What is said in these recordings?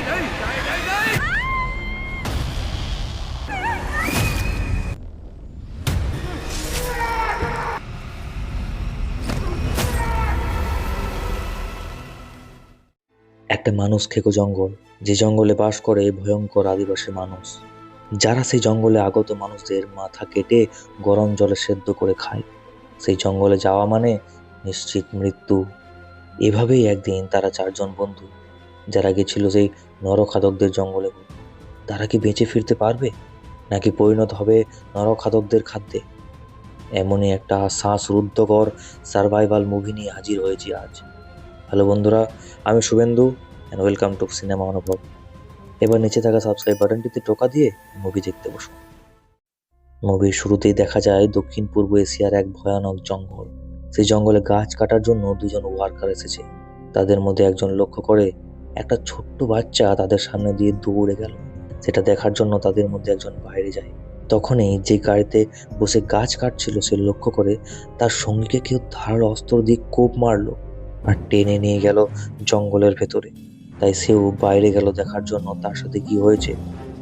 একটা মানুষ খেকো জঙ্গল, যে জঙ্গলে বাস করে ভয়ঙ্কর আদিবাসী মানুষ, যারা সেই জঙ্গলে আগত মানুষদের মাথা কেটে গরম জলে সেদ্ধ করে খায়। সেই জঙ্গলে যাওয়া মানে নিশ্চিত মৃত্যু। এভাবেই একদিন তারা চারজন বন্ধু, যারা গেছিল সেই নরখাদকদের জঙ্গলে, তারা কি বেঁচে ফিরতে পারবে, নাকি পরিণত হবে নরখাদকদের খাদ্যে? এমনই একটা শ্বাসরুদ্ধকর সার্ভাইভাল মুভি নিয়ে হাজির হয়েছি আজ। হ্যালো বন্ধুরা, আমি Suvendu and welcome to cinema অনুভব। এবার নিচে থাকা সাবস্ক্রাইব বাটনটিতে টোকা দিয়ে মুভি দেখতে বসুন। মুভির শুরুতেই দেখা যায় দক্ষিণ পূর্ব এশিয়ার এক ভয়ানক জঙ্গল। সেই জঙ্গলে গাছ কাটার জন্য দুজন ওয়ার্কার এসেছে। তাদের মধ্যে একজন লক্ষ্য করে একটা ছোট্ট বাচ্চা তাদের সামনে দিয়ে দৌড়ে গেল। সেটা দেখার জন্য তাদের মধ্যে একজন বাইরে যায়। তখনই যে গাড়িতে বসে গাছ কাটছিল সে লক্ষ্য করে তার সঙ্গীকে কেউ ধারালো অস্ত্র দিয়ে কোপ মারলো আর টেনে নিয়ে গেল জঙ্গলের ভেতরে। তাই সেও বাইরে গেল দেখার জন্য তার সাথে কি হয়েছে।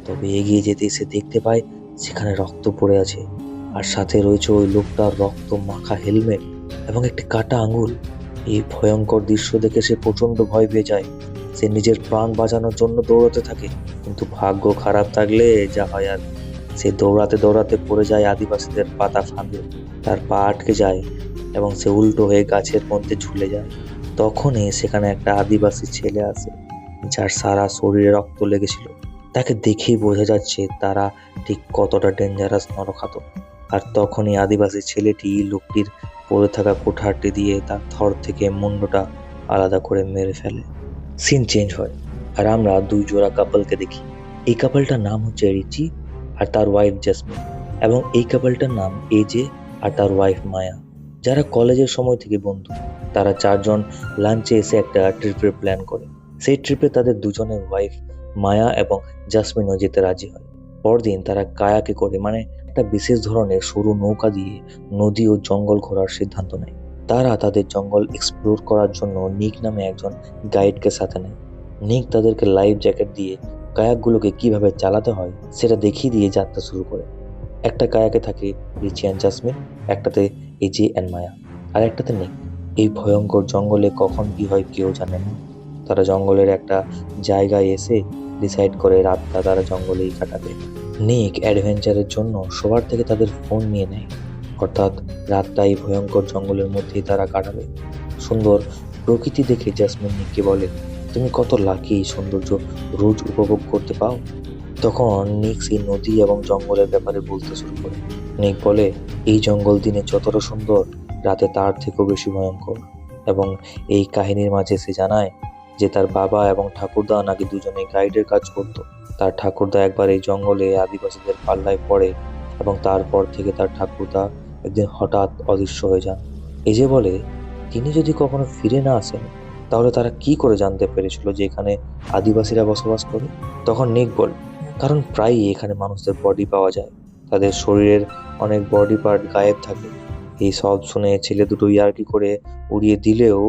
তবে এগিয়ে যেতে সে দেখতে পায় সেখানে রক্ত পড়ে আছে, আর সাথে রয়েছে ওই লোকটার রক্ত মাখা হেলমেট এবং একটি কাটা আঙুল। এই ভয়ঙ্কর দৃশ্য দেখে সে প্রচন্ড ভয় পেয়ে যায়। সে নিজের প্রাণ বাঁচানোর জন্য দৌড়াতে থাকে, কিন্তু ভাগ্য খারাপ থাকলে যা হয় আর। সে দৌড়াতে দৌড়াতে পড়ে যায় আদিবাসীদের পাতা ফাঁদে। তার পা আটকে যায় এবং সে উল্টো হয়ে গাছের মধ্যে ঝুলে যায়। তখনই সেখানে একটা আদিবাসী ছেলে আসে, যার সারা শরীরে রক্ত লেগেছিল। তাকে দেখেই বোঝা যাচ্ছে তারা ঠিক কতটা ডেঞ্জারাস নরখাদক। আর তখনই আদিবাসী ছেলেটি লোকটির পড়ে থাকা কুঠারটি দিয়ে তার থর থেকে মুন্ডটা আলাদা করে মেরে ফেলে। সিন চেঞ্জ হয় আর আমরা দুই জোড়া কাপলকে দেখি। এই কাপলটার নাম হচ্ছে রিচি আর তার ওয়াইফ জেসমিন, এবং এই কাপলটার নাম এজে আর তার ওয়াইফ মায়া, যারা কলেজের সময় থেকে বন্ধু। তারা চারজন লাঞ্চে এসে একটা ট্রিপের প্ল্যান করে। সেই ট্রিপে তাদের দুজনের ওয়াইফ মায়া এবং জাসমিনও যেতে রাজি হয়। পরদিন তারা কায়াকে করে, মানে একটা বিশেষ ধরনের সরু নৌকা দিয়ে নদী ও জঙ্গল ঘোরার সিদ্ধান্ত নেয়। তারা তাদের জঙ্গল এক্সপ্লোর করার জন্য নিক নামে একজন গাইডকে সাথে নেয়। নিক তাদেরকে লাইফ জ্যাকেট দিয়ে কায়াকগুলোকে কিভাবে চালাতে হয় সেটা দেখিয়ে দিয়ে যাত্রা শুরু করে। একটা কায়াকে থাকে রিচি অ্যান্ড জাসমিন, একটাতে এজে অ্যান্ড মায়া, আর একটাতে নিক। এই ভয়ঙ্কর জঙ্গলে কখন কি হয় কেউ জানে না। তারা জঙ্গলের একটা জায়গায় এসে ডিসাইড করে রাতটা তারা জঙ্গলেই কাটাবে। নিক অ্যাডভেঞ্চারের জন্য সবার থেকে তাদের ফোন নিয়ে নেয়, অর্থাৎ রাতটা এই ভয়ঙ্কর জঙ্গলের মধ্যেই তারা কাটাবে। সুন্দর প্রকৃতি দেখে জাসমিন নিককে বলে, তুমি কত লাকি এই সৌন্দর্য রোজ উপভোগ করতে পাও। তখন নিক সেই নদী এবং জঙ্গলের ব্যাপারে বলতে শুরু করে। নিক বলে, এই জঙ্গল দিনে যতটা সুন্দর, রাতে তার থেকেও বেশি ভয়ঙ্কর। এবং এই কাহিনীর মাঝে সে জানায় যে তার বাবা এবং ঠাকুরদা নাকি দুজনে গাইডের কাজ করত। তার ঠাকুরদা একবার এই জঙ্গলে আদিবাসীদের পাল্লায় পড়ে এবং তারপর থেকে তার ঠাকুরদা একদিন হঠাৎ অদৃশ্য হয়ে যান। এই যে বলে, তিনি যদি কখনো ফিরে না আসেন তাহলে তারা কি করে জানতে পেরেছিল যে এখানে আদিবাসীরা বসবাস করে? তখন নিক বলে, কারণ প্রায়ই এখানে মানুষদের বডি পাওয়া যায়, তাদের শরীরের অনেক বডি পার্ট গায়েব থাকে। এই সব শুনে ছেলে দুটো ইয়ার্কি করে উড়িয়ে দিলেও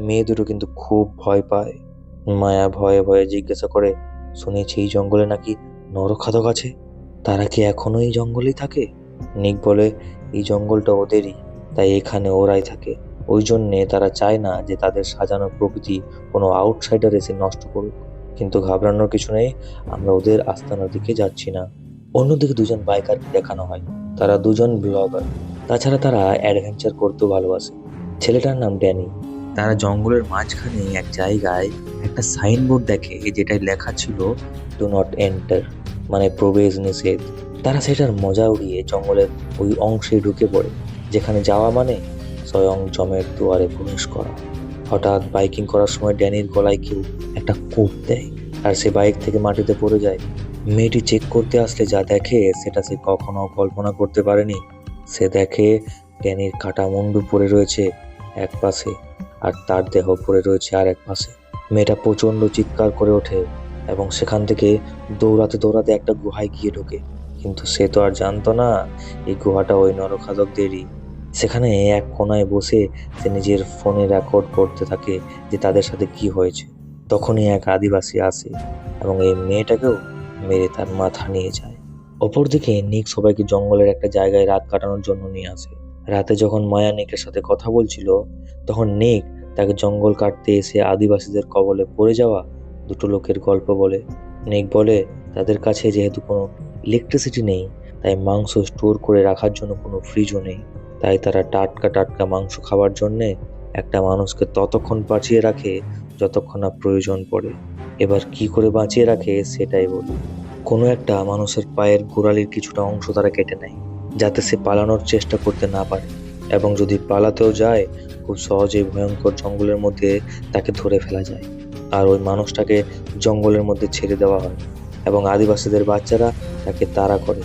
মেয়ে দুটো কিন্তু খুব ভয় পায়। মায়া ভয়ে ভয়ে জিজ্ঞাসা করে, শুনেছি এই জঙ্গলে নাকি নরখাদক আছে, তারা কি এখনো এই জঙ্গলেই থাকে? নিক বলে, এই জঙ্গলটা ওদেরই, তাই এখানে ওরাই থাকে। ওই জন্যে তারা চায় না যে তাদের সাজানো প্রকৃতি কোনো আউটসাইডার এসে নষ্ট করুক। কিন্তু ঘাবড়ানোর কিছু নেই, আমরা ওদের আস্তানার দিকে যাচ্ছি না। অন্যদিকে দুজন বাইকারকে দেখানো হয়, তারা দুজন ব্লগার। তাছাড়া তারা অ্যাডভেঞ্চার করতেও ভালোবাসে। ছেলেটার নাম ড্যানি। তারা জঙ্গলের মাঝখানে এক জায়গায় একটা সাইনবোর্ড দেখে, যেটায় লেখা ছিল ডু নট এন্টার, মানে প্রবেশ নিষেধ। তারা সেটার মজা উড়িয়ে জঙ্গলের ওই অংশে ঢুকে পড়ে, যেখানে যাওয়া মানে স্বয়ং জমের দুয়ারে প্রবেশ করা। হঠাৎ বাইকিং করার সময় ড্যানির গলায় কেউ একটা কোপ দেয়, আর সে বাইক থেকে মাটিতে পড়ে যায়। মেয়েটি চেক করতে আসলে যা দেখে সেটা সে কখনো কল্পনা করতে পারেনি। সে দেখে ড্যানির কাটা মুন্ডু পড়ে রয়েছে এক পাশে, আর তার দেহ পড়ে রয়েছে আর এক পাশে। মেয়েটা প্রচন্ড চিৎকার করে ওঠে এবং সেখান থেকে দৌড়াতে দৌড়াতে একটা গুহায় গিয়ে ঢোকে। কিন্তু সে তো আর জানতো না এই গুহাটা ওই নরখাদকদেরই। সেখানে এক কোনায় বসে সে নিজের ফোনে রেকর্ড করতে থাকে যে তাদের সাথে কি হয়েছে। তখনই এক আদিবাসী আসে এবং এই মেয়েটাকেও মেরে তার মাথা নিয়ে যায়। অপরদিকে নিক সবাইকে জঙ্গলের একটা জায়গায় রাত কাটানোর জন্য নিয়ে আসে। রাতে যখন মায়া নিকের সাথে কথা বলছিল, তখন নিক তাকে জঙ্গল কাটতে এসে আদিবাসীদের কবলে পড়ে যাওয়া দুটো লোকের গল্প বলে। নিক বলে তাদের কাছে যেহেতু কোনো ইলেকট্রিসিটি নেই, তাই মাংস স্টোর করে রাখার জন্য কোনো ফ্রিজও নেই, তাই তারা টাটকা টাটকা মাংস খাবার জন্যে একটা মানুষকে ততক্ষণ বাঁচিয়ে রাখে যতক্ষণ না প্রয়োজন পড়ে। এবার কি করে বাঁচিয়ে রাখে সেটাই বলি। কোনো একটা মানুষের পায়ের গোড়ালির কিছুটা অংশ তারা কেটে নেয়, যাতে সে পালানোর চেষ্টা করতে না পারে, এবং যদি পালাতেও যায় খুব সহজেই ভয়ঙ্কর জঙ্গলের মধ্যে তাকে ধরে ফেলা যায়। আর ওই মানুষটাকে জঙ্গলের মধ্যে ছেড়ে দেওয়া হয় এবং আদিবাসীদের বাচ্চারা তাকে তাড়া করে।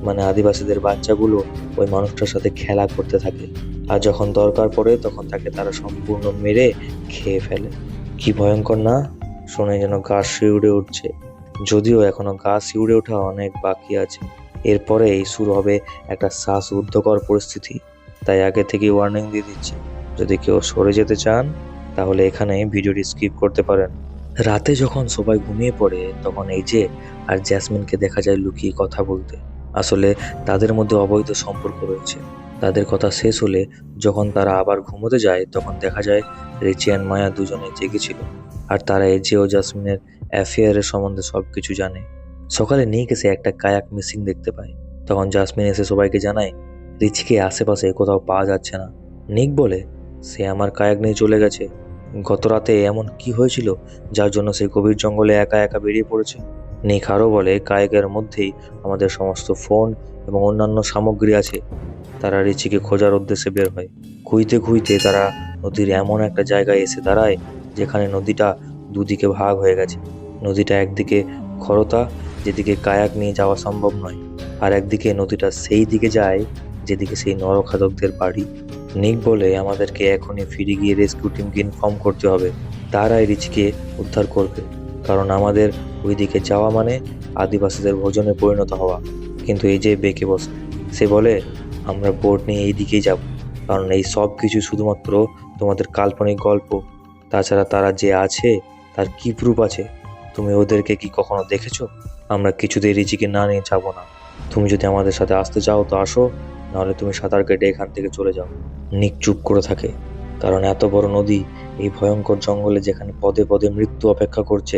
মানে আদিবাসীদের বাচ্চাগুলো ওই মানুষটার সাথে খেলা করতে থাকে, আর যখন দরকার পড়ে তখন তাকে তারা সম্পূর্ণ মেরে খেয়ে ফেলে। কি ভয়ঙ্কর না? শুনে যেন গা শিউড়ে উঠছে, যদিও এখনো গা শিউড়ে ওঠা অনেক বাকি আছে। এরপরেই শুরু হবে একটা শ্বাসরুদ্ধকর পরিস্থিতি, তাই আগে থেকে ওয়ার্নিং দিয়ে দিচ্ছি, যদি কেউ সরে যেতে চান তাহলে এখানে ভিডিওটি স্কিপ করতে পারেন। রাতে যখন সবাই ঘুমিয়ে পড়ে, তখন এজে আর জ্যাসমিনকে দেখা যায় লুকিয়ে কথা বলতে। আসলে তাদের মধ্যে অবৈধ সম্পর্ক রয়েছে। তাদের কথা শেষ হলে যখন তারা আবার ঘুমোতে যায়, তখন দেখা যায় রিচি আর মায়া দুজনে জেগেছিল, আর তারা এজে ও জাসমিনের অ্যাফেয়ারের সম্বন্ধে সবকিছু জানে। সকালে নিক এসে একটা কায়াক মিসিং দেখতে পায়। তখন জাসমিন এসে সবাইকে জানায় রিচিকে আশেপাশে কোথাও পাওয়া যাচ্ছে না। নিক বলে সে আমার কায়াক নিয়ে চলে গেছে। গত রাতে এমন কি হয়েছিল যার জন্য সে গভীর জঙ্গলে একা একা বেরিয়ে পড়েছে। নিক আরও বলে কায়াকের মধ্যেই আমাদের সমস্ত ফোন এবং অন্যান্য সামগ্রী আছে। তারা রিচিকে খোঁজার উদ্দেশ্যে বের হয়। খুঁজতে খুঁজতে তারা নদীর এমন একটা জায়গায় এসে দাঁড়ায় যেখানে নদীটা দুদিকে ভাগ হয়ে গেছে। নদীটা একদিকে খরতা, যেদিকে কায়াক নিয়ে যাওয়া সম্ভব নয়, আর একদিকে নদীটা সেই দিকে যায় যেদিকে সেই নরখাদকদের বাড়ি। নিক বলে আমাদেরকে এখনই ফিরে গিয়ে রেস্কিউ টিমকে ইনফর্ম করতে হবে, তারাই রিচিকে উদ্ধার করবে, কারণ আমাদের ওই দিকে যাওয়া মানে আদিবাসীদের ভোজনে পরিণত হওয়া। কিন্তু এই যে বেঁকে বসে, সে বলে আমরা বোট নিয়ে এই দিকেই যাব, কারণ এই সব কিছু শুধুমাত্র তোমাদের কাল্পনিক গল্প। তাছাড়া তারা যে আছে তার কি প্রুফ আছে? তুমি ওদেরকে কি কখনো দেখেছো? আমরা কিছুতেই রিচিকে না নিয়ে যাবো না। তুমি যদি আমাদের সাথে আসতে চাও তো আসো, নাহলে তুমি সাঁতার কেটে এখান থেকে চলে যাও। নিক চুপ করে থাকে, কারণ এত বড় নদী, এই ভয়ঙ্কর জঙ্গলে যেখানে পদে পদে মৃত্যু অপেক্ষা করছে,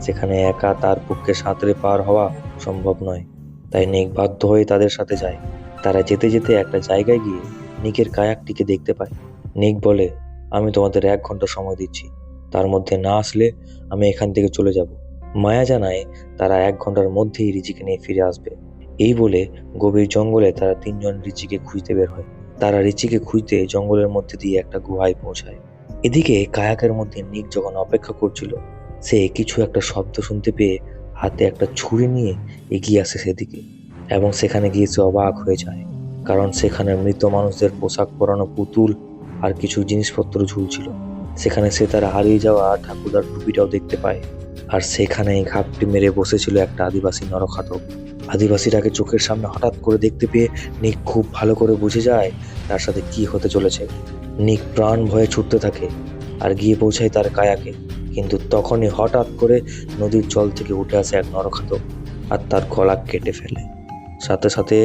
সেখানে একা তার পক্ষে সাঁতরে পার হওয়া সম্ভব নয়। তাই নিক বাধ্য হয়ে তাদের সাথে যায়। তারা যেতে যেতে একটা জায়গায় গিয়ে নিকের কায়াকটিকে দেখতে পায়। নিক বলে আমি তোমাদের 1 ঘন্টা সময় দিচ্ছি, তার মধ্যে না আসলে আমি এখান থেকে চলে যাব। মায়া জানায় তারা 1 ঘন্টার মধ্যেই রিচিকে নিয়ে ফিরে আসবে। এই বলে গভীর জঙ্গলে তারা 3জন রিচিকে খুঁজতে বের হয়। তারা রিচিকে খুঁজতে জঙ্গলের মধ্যে দিয়ে একটা গুহায় পৌঁছায়। এদিকে কায়াকের মধ্যে নিক যখন অপেক্ষা করছিল, সে কিছু একটা শব্দ শুনতে পেয়ে হাতে একটা ছুরি নিয়ে এগিয়ে আসে সেদিকে, এবং সেখানে গিয়ে সে অবাক হয়ে যায়, কারণ সেখানে মৃত মানুষদের পোশাক পরানো পুতুল আর কিছু জিনিসপত্র ঝুলছিল। সেখানে সে তার হারিয়ে যাওয়া ঠাকুরদার টুপিটাও দেখতে পায়, আর সেখানেই ঘাপটি মেরে বসেছিল একটা আদিবাসী নরখাদক। আদিবাসীটাকে চোখের সামনে হঠাৎ করে দেখতে পেয়ে নিক খুব ভালো করে বুঝে যায় তার সাথে কি হতে চলেছে। নিক প্রাণ ভয়ে ছুটতে থাকে আর গিয়ে পৌঁছায় তার কায়াকে, কিন্তু তখনই হঠাৎ করে নদীর জল থেকে উঠে আসে এক নরখাদক আর তার গলা কেটে ফেলে। সাথে সাথে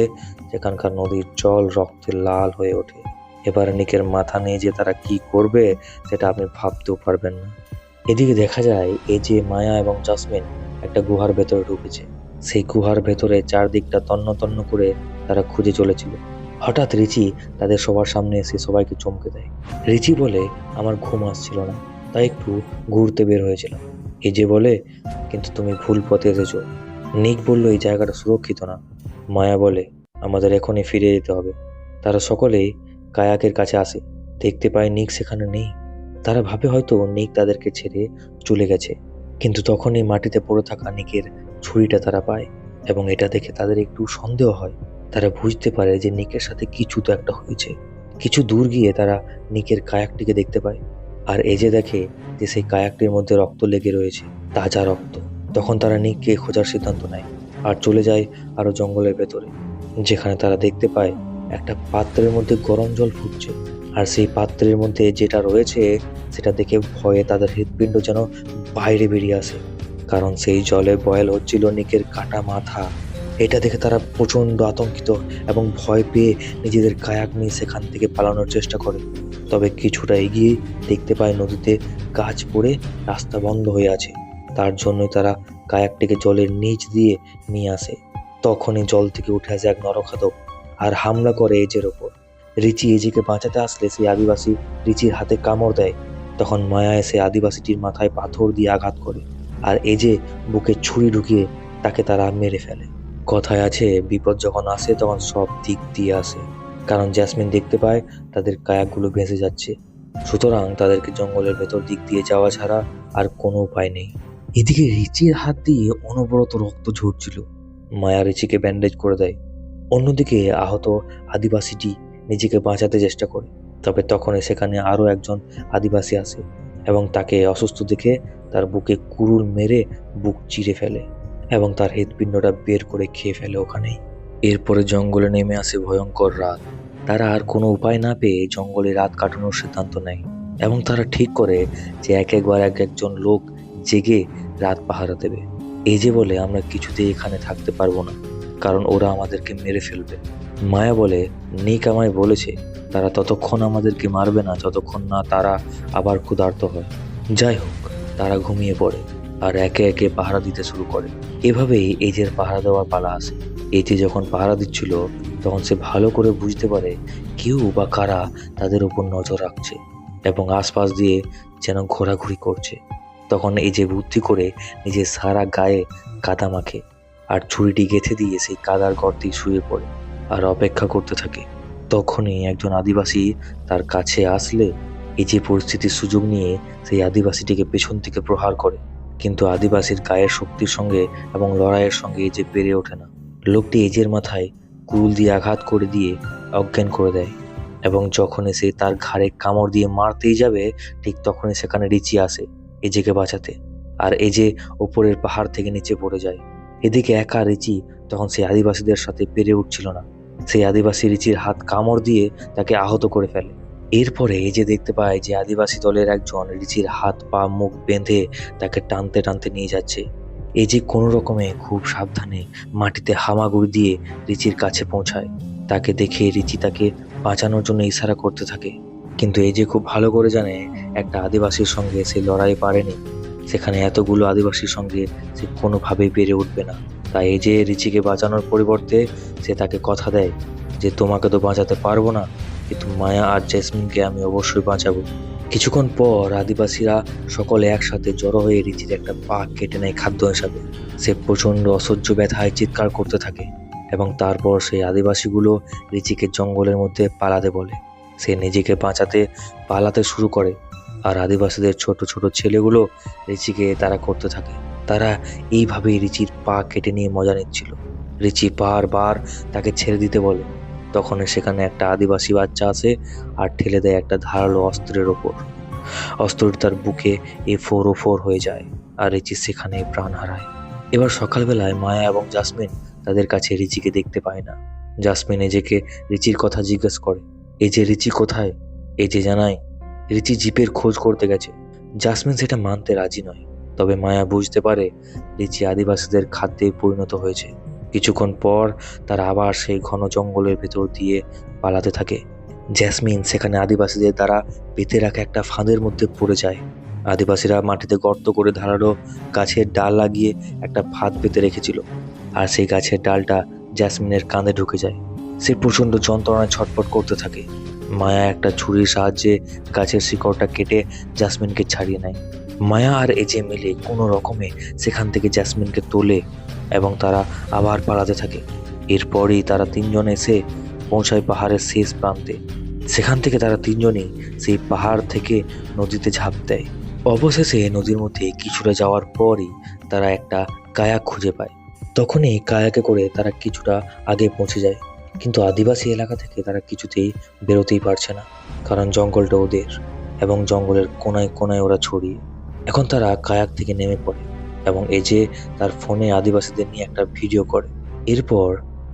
সেখানকার নদীর জল রক্তে লাল হয়ে ওঠে। এবার নিকের মাথা নিয়ে যে তারা কি করবে সেটা আপনি ভাবতেও পারবেন না। এদিকে দেখা যায় এই যে মায়া এবং জাসমিন একটা গুহার ভেতরে ঢুকেছে। সেই গুহার ভেতরে চারদিকটা তন্ন তন্ন করে তারা খুঁজে চলেছিল। হঠাৎ রিচি তাদের সবার সামনে এসে সবাইকে চমকে দেয়। রিচি বলে আমার ঘুম আসছিল না, তাই একটু ঘুরতে বের হয়েছিলাম। এই যে বলে কিন্তু তুমি ভুল পথে এসেছো। নিক বলল এই জায়গাটা সুরক্ষিত না। মায়া বলে আমাদের এখনই ফিরে যেতে হবে। তারা সকলেই কায়াকের কাছে আসে, দেখতে পায় নিক সেখানে নেই। তারা ভাবে হয়তো নিক তাদেরকে ছেড়ে চলে গেছে, কিন্তু তখনই মাটিতে পড়ে থাকা নিকের ছুরিটা তারা পায়, এবং এটা দেখে তাদের একটু সন্দেহ হয়। তারা বুঝতে পারে যে নিকের সাথে কিছু তো একটা হয়েছে। কিছু দূর গিয়ে তারা নিকের কায়াকটিকে দেখতে পায়, আর এজে দেখে যে সেই কায়াকটির মধ্যে রক্ত লেগে রয়েছে, তাজা রক্ত। তখন তারা নিককে খোঁজার সিদ্ধান্ত নেয় আর চলে যায় আরো জঙ্গলের ভেতরে, যেখানে তারা দেখতে পায় একটা পাত্রের মধ্যে গরম জল ফুটছে, আর সেই পাত্রের মধ্যে যেটা রয়েছে সেটা দেখে ভয়ে তাদের হৃৎপিণ্ড যেন বাইরে বেরিয়ে আসে, কারণ সেই জলে বয়েল হচ্ছিল নিকের কাটা মাথা। এটা দেখে তারা প্রচণ্ড আতঙ্কিত এবং ভয় পেয়ে নিজেদের কায়াক নিয়ে সেখান থেকে পালানোর চেষ্টা করে। তবে কিছুটা এগিয়ে দেখতে পায় নদীতে গাছ পড়ে রাস্তা বন্ধ হয়ে আছে। তার জন্যই তারা কায়াকটিকে জলের নিচ দিয়ে নিয়ে আসে। তখনই জল থেকে উঠে আসে এক নরখাদক আর হামলা করে এজের ওপর। রিচি এজিকে বাঁচাতে আসলে সেই আদিবাসী রিচির হাতে কামড় দেয়। তখন মায়া এসে আদিবাসীটির মাথায় পাথর দিয়ে আঘাত করে, আর এজে বুকে ছুরি ঢুকিয়ে তাকে তারা মেরে ফেলে। কথায় আছে, বিপদ যখন আসে তখন সব দিক দিয়ে আসে। কারণ জ্যাসমিন দেখতে পায় তাদের কায়াকগুলো ভেসে যাচ্ছে, সুতরাং তাদেরকে জঙ্গলের ভেতর দিক দিয়ে যাওয়া ছাড়া আর কোনো উপায় নেই। এদিকে রিচির হাত দিয়ে অনবরত রক্ত ঝরছিল। মায়া রিচিকে ব্যান্ডেজ করে দেয়। অন্যদিকে আহত আদিবাসীটি নিজেকে বাঁচাতে চেষ্টা করে, তবে তখনই সেখানে আরো একজন আদিবাসী আসে এবং তাকে অসুস্থ দেখে তার বুকে কুড়ুল মেরে বুক চিরে ফেলে এবং তার হৃৎপিণ্ডটা বের করে খেয়ে ফেলে ওখানেই। এরপরে জঙ্গলে নেমে আসে ভয়ঙ্কর রাত। তারা আর কোনো উপায় না পেয়ে জঙ্গলে রাত কাটানোর সিদ্ধান্ত নেয় এবং তারা ঠিক করে যে একবার একজন লোক জেগে রাত পাহারা দেবে। এই যে বলে, আমরা কিছুতেই এখানে থাকতে পারবো না, কারণ ওরা আমাদেরকে মেরে ফেলবে। মায়া বলে, নিক আমায় বলেছে তারা ততক্ষণ আমাদেরকে মারবে না যতক্ষণ না তারা আবার ক্ষুধার্ত হয়। যাই হোক, তারা ঘুমিয়ে পড়ে আর একে একে পাহারা দিতে শুরু করে। এভাবেই এজের পাহারা দেওয়ার পালা আসে। এজে যখন পাহারা দিচ্ছিল তখন সে ভালো করে বুঝতে পারে কেউ বা কারা তাদের উপর নজর রাখছে এবং আশপাশ দিয়ে যেন ঘোরাঘুরি করছে। তখন এজে বুদ্ধি করে নিজের সারা গায়ে কাদা মাখে আর ছুরিটি গেঁথে দিয়ে সেই কাদার গর্তে শুয়ে পড়ে আর অপেক্ষা করতে থাকে। তখনই একজন আদিবাসী তার কাছে আসলে এজে পরিস্থিতির সুযোগ নিয়ে সেই আদিবাসীটিকে পেছন থেকে প্রহার করে, কিন্তু আদিবাসীর গায়ের শক্তির সঙ্গে এবং লড়াইয়ের সঙ্গে এজে পেরে ওঠে না। লোকটি এজের মাথায় কুড়ুল দিয়ে আঘাত করে দিয়ে অজ্ঞান করে দেয় এবং যখনই সে তার ঘাড়ে কামড় দিয়ে মারতেই যাবে ঠিক তখনই সেখানে রিচি আসে এজেকে বাঁচাতে, আর এজে ওপরের পাহাড় থেকে নিচে পড়ে যায়। এদিকে একা রিচি তখন সেই আদিবাসীদের সাথে পেরে উঠছিল না। সেই আদিবাসী রিচির হাত কামড় দিয়ে তাকে আহত করে ফেলে। এরপরে এজে দেখতে পায় যে আদিবাসী দলের একজন রিচির হাত পা মুখ বেঁধে তাকে টানতে টানতে নিয়ে যাচ্ছে। এজে কোনো রকমে খুব সাবধানে মাটিতে হামাগুড়ি দিয়ে রিচির কাছে পৌঁছায়। তাকে দেখে রিচি তাকে বাঁচানোর জন্য ইশারা করতে থাকে, কিন্তু এজে খুব ভালো করে জানে একটা আদিবাসীর সঙ্গে সে লড়াই পারেনি। সেখানে এতগুলো আদিবাসীর সঙ্গে সে কোনোভাবেই পেরে উঠবে না। তাই এজে রিচিকে বাঁচানোর পরিবর্তে সে তাকে কথা দেয় যে তোমাকে তো বাঁচাতে পারবো না, কিন্তু মায়া আর জেসমিনকে আমি অবশ্যই বাঁচাবো। কিছুক্ষণ পর আদিবাসীরা সকলে একসাথে জড়ো হয়ে রিচির একটা পা কেটে নেয় খাদ্য হিসাবে। সে প্রচন্ড অসহ্য ব্যথায় চিৎকার করতে থাকে এবং তারপর সেই আদিবাসীগুলো রিচিকে জঙ্গলের মধ্যে পালাতে বলে। সে নিজেকে বাঁচাতে পালাতে শুরু করে আর আদিবাসীদের ছোট ছোট ছেলেগুলো রিচিকে তারা করতে থাকে। তারা এইভাবেই রিচির পা কেটে নিয়ে মজা নিচ্ছিল। রিচি বারবার তাকে ছেড়ে দিতে বলে। তখন সেখানে একটা আদিবাসী বাচ্চা আসে আর ঠেলে দেয় একটা ধারালো অস্ত্রের ওপর। অস্ত্রটি তার বুকে A404 হয়ে যায় আর রিচি সেখানে প্রাণ হারায়। এবার সকালবেলায় মায়া এবং জাসমিন তাদের কাছে রিচিকে দেখতে পায় না। জাসমিন এজেকে রিচির কথা জিজ্ঞেস করে, এই যে রিচি কোথায়? এজে জানায় রিচি জিপের খোঁজ করতে গেছে। জাসমিন সেটা মানতে রাজি নয়, তবে মায়া বুঝতে পারে রিচি আদিবাসীদের খাদ্যে পরিণত হয়েছে। কিছুক্ষণ পর তারা আবার সেই ঘন জঙ্গলের ভেতর দিয়ে পালাতে থাকে। জ্যাসমিন সেখানে আদিবাসীদের দ্বারা পেতে রাখা একটা ফাঁদের মধ্যে পড়ে যায়। আদিবাসীরা মাটিতে গর্ত করে ধারালো গাছের ডাল লাগিয়ে একটা ফাঁদ পেতে রেখেছিল, আর সেই গাছের ডালটা জ্যাসমিনের কাঁধে ঢুকে যায়। সে প্রচণ্ড যন্ত্রণায় ছটফট করতে থাকে। মায়া একটা ছুরির সাহায্যে গাছের শিকড়টা কেটে জাসমিনকে ছাড়িয়ে নেয়। মায়া আর এজে মিলে কোনো রকমে সেখান থেকে জাসমিনকে তোলে এবং তারা আবার পালাতে থাকে। এরপরই তারা তিনজন এসে পৌঁছায় পাহাড়ের শেষ প্রান্তে। সেখান থেকে তারা তিনজনই সেই পাহাড় থেকে নদীতে ঝাঁপ দেয়। অবশেষে নদীর মধ্যে কিছুটা যাওয়ার পরই তারা একটা কায়াক খুঁজে পায়। তখনই কায়াকে করে তারা কিছুটা আগে পৌঁছে যায়, কিন্তু আদিবাসী এলাকা থেকে তারা কিছুতেই বেরোতেই পারছে না, কারণ জঙ্গলটা ওদের এবং জঙ্গলের কোনায় কোনায় ওরা ছড়িয়ে। এখন তারা কায়াক থেকে নেমে পড়ে এবং এজে তার ফোনে আদিবাসীদের নিয়ে একটা ভিডিও করে। এরপর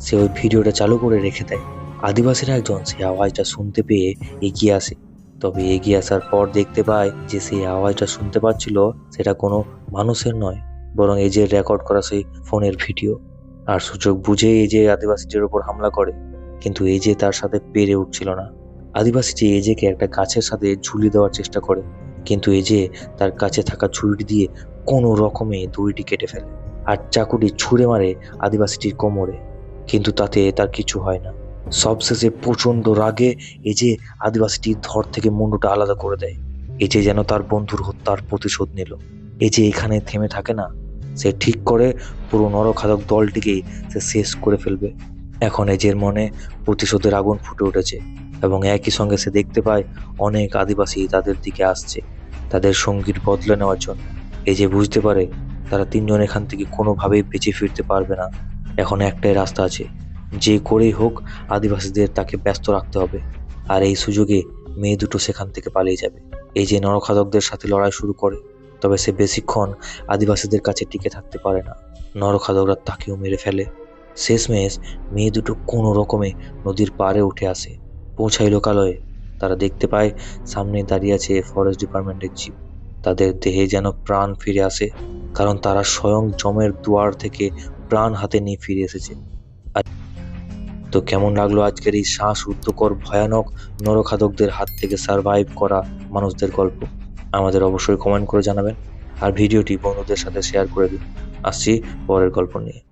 সে ওই ভিডিওটা চালু করে রেখে দেয় আদিবাসীরা একজন সেই আওয়াজটা শুনতে পেয়ে এগিয়ে আসে। তবে এগিয়ে আসার পর দেখতে পায় যে সেই আওয়াজটা শুনতে পাচ্ছিল সেটা কোনো মানুষের নয়, বরং এজে রেকর্ড করা সেই ফোনের ভিডিও। আর সুযোগ বুঝে এজে আদিবাসীটির উপর হামলা করে, কিন্তু এজে তার সাথে পেরে উঠছিল না। আদিবাসীটি এজেকে একটা গাছের সাথে ঝুলিয়ে দেওয়ার চেষ্টা করে, কিন্তু এজে তার কাছে থাকা ছুরিটি দিয়ে কোনো রকমে দড়িটি কেটে ফেলে আর চাকুটি ছুঁড়ে মারে আদিবাসীটির কোমরে, কিন্তু তাতে তার কিছু হয় না। সবশেষে প্রচন্ড রাগে এজে আদিবাসীটির ধর থেকে মুন্ডুটা আলাদা করে দেয়। এজে যেন তার বন্ধুর হত্যার প্রতিশোধ নিল। এজে এখানে থেমে থাকে না, সে ঠিক করে পুরো নরখাদক দলটিকেই সে শেষ করে ফেলবে। এখন এজের মনে প্রতিশোধের আগুন ফুটে উঠেছে, এবং একই সঙ্গে সে দেখতে পায় অনেক আদিবাসী তাদের দিকে আসছে তাদের সঙ্গীর বদলে নেওয়ার জন্য। এজে বুঝতে পারে তারা তিনজন এখান থেকে কোনোভাবেই বেঁচে ফিরতে পারবে না। এখন একটাই রাস্তা আছে, যে করেই হোক আদিবাসীদের তাকে ব্যস্ত রাখতে হবে, আর এই সুযোগে মেয়ে দুটো সেখান থেকে পালিয়ে যাবে। এই যে নরখাদকদের সাথে লড়াই শুরু করে, তবে সে বেশিক্ষণ আদিবাসীদের কাছে টিকে থাকতে পারে না। নরখাদকরা তাকেও মেরে ফেলে। শেষমেশ মেয়ে দুটো কোনো রকমে নদীর পাড়ে উঠে আসে, পৌঁছায় লোকালয়ে। তারা দেখতে পায় সামনে দাঁড়িয়ে আছে ফরেস্ট ডিপার্টমেন্টের জিপ। তাদের দেহে যেন প্রাণ ফিরে আসে, কারণ তারা স্বয়ং জমের দুয়ার থেকে প্রাণ হাতে নিয়ে ফিরে এসেছে। তো কেমন লাগলো আজকের এই শ্বাসরুদ্ধকর ভয়ানক নরখাদকদের হাত থেকে সারভাইভ করা মানুষদের গল্প? আমাদের অবশ্যই কমেন্ট করে জানাবেন, আর ভিডিওটি বন্ধুদের সাথে শেয়ার করে দিন। আসছি পরের গল্প নিয়ে।